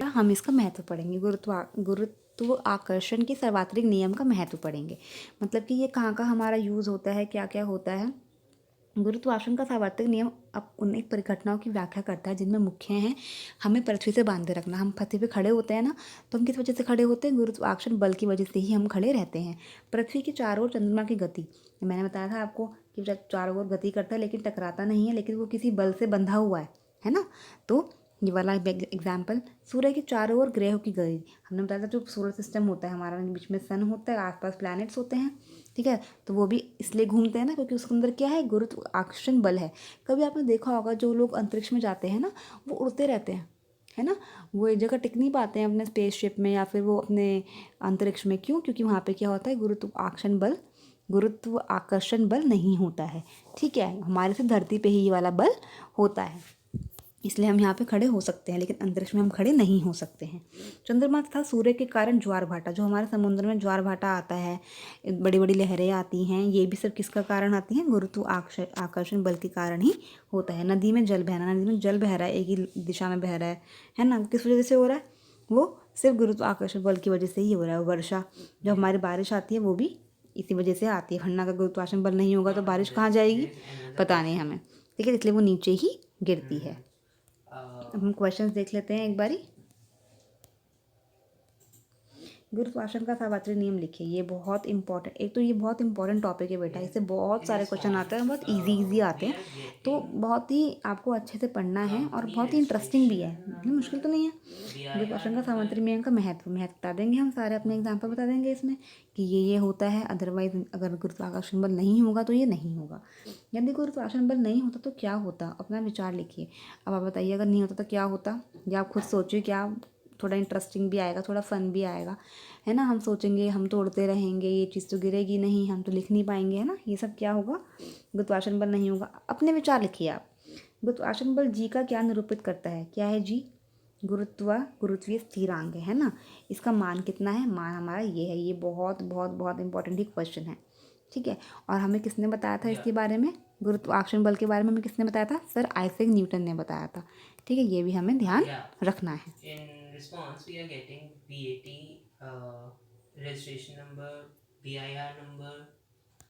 हम इसका महत्व पढ़ेंगे, गुरुत्व आकर्षण के सार्वत्रिक नियम का महत्व पढ़ेंगे। मतलब कि ये कहाँ का हमारा यूज़ होता है, क्या क्या होता है। गुरुत्वाकर्षण का सार्वत्रिक नियम अब उन एक परिघटनाओं की व्याख्या करता है जिनमें मुख्य हैं हमें पृथ्वी से बांधे रखना। हम पृथ्वी पे खड़े होते हैं ना, तो हम किस वजह से खड़े होते हैं? गुरुत्वाकर्षण बल की वजह से ही हम खड़े रहते हैं। पृथ्वी के चारों ओर चंद्रमा की गति, मैंने बताया था आपको कि चारों ओर गति करता है लेकिन टकराता नहीं है, लेकिन वो किसी बल से बंधा हुआ है ना। तो ये वाला एग्जाम्पल, सूर्य के चारों ओर ग्रहों की गति, हमने बताया था जो सोलर सिस्टम होता है हमारा, बीच में सन होता है, आसपास प्लैनेट्स होते हैं, ठीक है। तो वो भी इसलिए घूमते हैं ना क्योंकि उसके अंदर क्या है? गुरुत्वाकर्षण बल है। कभी आपने देखा होगा जो लोग अंतरिक्ष में जाते हैं ना, वो उड़ते रहते हैं, है ना। वो एक जगह टिक नहीं पाते हैं अपने स्पेसशिप में या फिर वो अपने अंतरिक्ष में। क्यों? क्योंकि वहाँ पे क्या होता है? गुरुत्वाकर्षण बल नहीं होता है, ठीक है। हमारे से धरती पे ही ये वाला बल होता है, इसलिए हम यहाँ पे खड़े हो सकते हैं, लेकिन अंतरिक्ष में हम खड़े नहीं हो सकते हैं। चंद्रमा तथा सूर्य के कारण ज्वार भाटा, जो हमारे समुद्र में ज्वार भाटा आता है, बड़ी बड़ी लहरें आती हैं, ये भी सब किसका कारण आती हैं? गुरुत्वाकर्षण बल के कारण ही होता है। नदी में जल बहना, नदी में जल बह रहा है, एक ही दिशा में बह रहा है ना, किस वजह से हो रहा है? वो सिर्फ गुरुत्वाकर्षण बल की वजह से ही हो रहा है। वर्षा, जो हमारी बारिश आती है, वो भी इसी वजह से आती है। वरना अगर गुरुत्वाकर्षण बल नहीं होगा तो बारिश कहाँ जाएगी? पता नहीं हमें, ठीक है, इसलिए वो नीचे ही गिरती है। अब हम क्वेश्चंस देख लेते हैं एक बारी। गुरुत्वाकर्षण का सार्वत्रिक नियम लिखिए। ये बहुत इंपॉर्टेंट, एक तो ये बहुत इंपॉर्टेंट टॉपिक है बेटा, इससे बहुत सारे क्वेश्चन आते हैं, बहुत इजी आते हैं। तो बहुत ही आपको अच्छे से पढ़ना है और बहुत ही इंटरेस्टिंग भी है, मुश्किल तो नहीं है। गुरुत्वाकर्षण का सार्वत्रिक नियम का महत्व बता देंगे हम सारे, अपने एग्जाम्पल बता देंगे इसमें कि ये होता है। अदरवाइज अगर गुरुत्वाकर्षण बल नहीं होगा तो ये नहीं होगा। यदि गुरुत्वाकर्षण बल नहीं होता तो क्या होता? अपना विचार लिखिए। अब आप बताइए अगर नहीं होता तो क्या होता, या आप खुद सोचिए। क्या थोड़ा इंटरेस्टिंग भी आएगा, थोड़ा फन भी आएगा, है ना। हम सोचेंगे हम तो उड़ते रहेंगे, ये चीज़ तो गिरेगी नहीं, हम तो लिख नहीं पाएंगे, है ना। ये सब क्या होगा? गुरुत्वाकर्षण बल नहीं होगा। अपने विचार लिखिए आप। गुरुत्वाकर्षण बल जी का क्या निरूपित करता है? क्या है जी? गुरुत्वीय स्थिरांक है ना। इसका मान कितना है? मान हमारा ये है। ये बहुत बहुत बहुत इंपॉर्टेंट ही क्वेश्चन है, ठीक है। और हमें किसने बताया था इसके बारे में? गुरुत्वाकर्षण बल के बारे में हमें किसने बताया था? सर आइजैक न्यूटन ने बताया था, ठीक है। ये भी हमें ध्यान रखना है। In response, we are getting VAT registration number, BIR number,